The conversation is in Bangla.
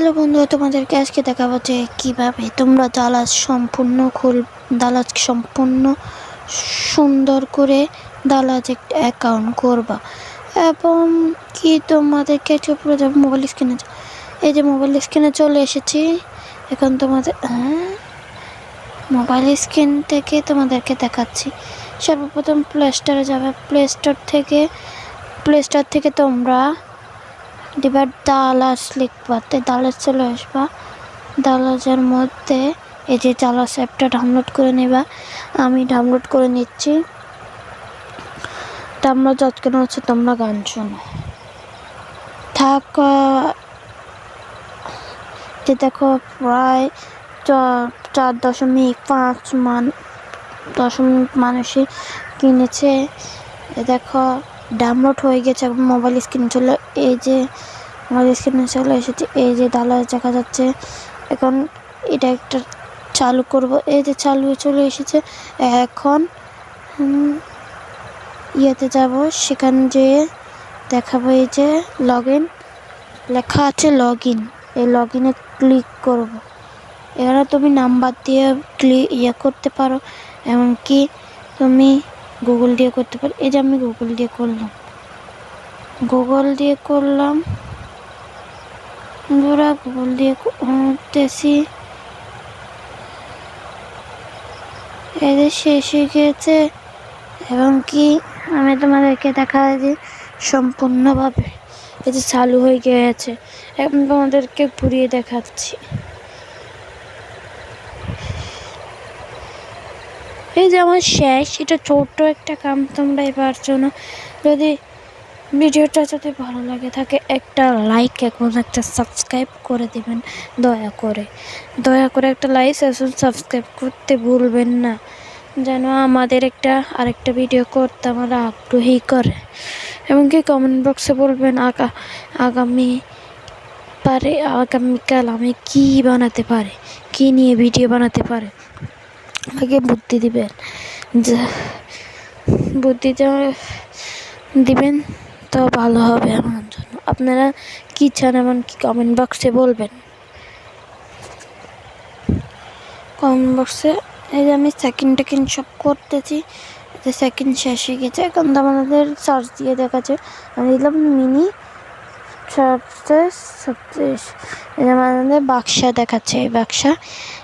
হ্যালো বন্ধু, তোমাদেরকে আজকে দেখাবো যে কীভাবে তোমরা দালাজ সম্পূর্ণ সুন্দর করে দালাজ একটা অ্যাকাউন্ট করবা। এবং কি তোমাদেরকে একটু পুরো মোবাইল স্ক্রিনে, এই যে মোবাইল স্ক্রিনে চলে এসেছি। এখন তোমাদের মোবাইল স্ক্রিন থেকে তোমাদেরকে দেখাচ্ছি। সর্বপ্রথম প্লে স্টোরে যাবে। প্লে স্টোর থেকে তোমরা এবার দালাজ লিখবা, দালাজ চলে আসবা। দালাজের মধ্যে এই যে দালাজ অ্যাপটা ডাউনলোড করে নেবা। আমি ডাউনলোড করে নিচ্ছি। তোমরা যতক্ষণ হচ্ছে তোমরা গান শোনো থাক। যে দেখো প্রায় 4.5 মানুষই কিনেছে। দেখো ডাউনলোড হয়ে গেছে। মোবাইল স্ক্রিনে চলে, এই যে মোবাইল স্ক্রিনে চলে এসেছে। এই যে দালাজ দেখা যাচ্ছে। এখন এটা একটা চালু করব। এই যে চালু চলে এসেছে। এখন ইয়েতে যাব, সেখানে যেয়ে দেখাবো এই যে লগ ইন লেখা আছে। এই লগ ইনে ক্লিক করব। এখানে তুমি নাম্বার দিয়ে করতে পারো, এমনকি তুমি গুগল দিয়ে করতে পারো। এই যে আমি গুগল দিয়ে করলাম। গুগল দিয়ে করতেছি। এদের শেষ হয়ে গিয়েছে। এবং কি আমি তোমাদেরকে দেখা যে সম্পূর্ণভাবে এই যে চালু হয়ে গিয়েছে। এখন তোমাদেরকে ঘুরিয়ে দেখাচ্ছি। এই যে আমার শেষ। এটা ছোট্ট একটা কাম তোমরা এবার জন্য। যদি ভিডিওটা যদি ভালো লাগে থাকে একটা লাইক এবং একটা সাবস্ক্রাইব করে দেবেন। দয়া করে একটা লাইক এবং সাবস্ক্রাইব করতে ভুলবেন না, যেন আমাদের আরেকটা ভিডিও করতে আমরা আগ্রহী করে। এমনকি কমেন্ট বক্সে বলবেন আগামীকাল আমি কী বানাতে পারি, কী নিয়ে ভিডিও বানাতে পারে। আমাকে বুদ্ধি দিবেন, দিবেন তো ভালো হবে আমার জন্য। আপনারা কী চান এমনকি কমেন্ট বক্সে বলবেন। কমেন্ট বক্সে এই যে আমি সেকেন্ড সব করতেছি। সেকেন্ড শেষ হয়ে গেছে। এখন তো আমাদের সার্চ দিয়ে দেখাচ্ছে। আমি দিলাম মিনি 36। এই যে আমাদের বাক্সা দেখাচ্ছে। এই বাক্সা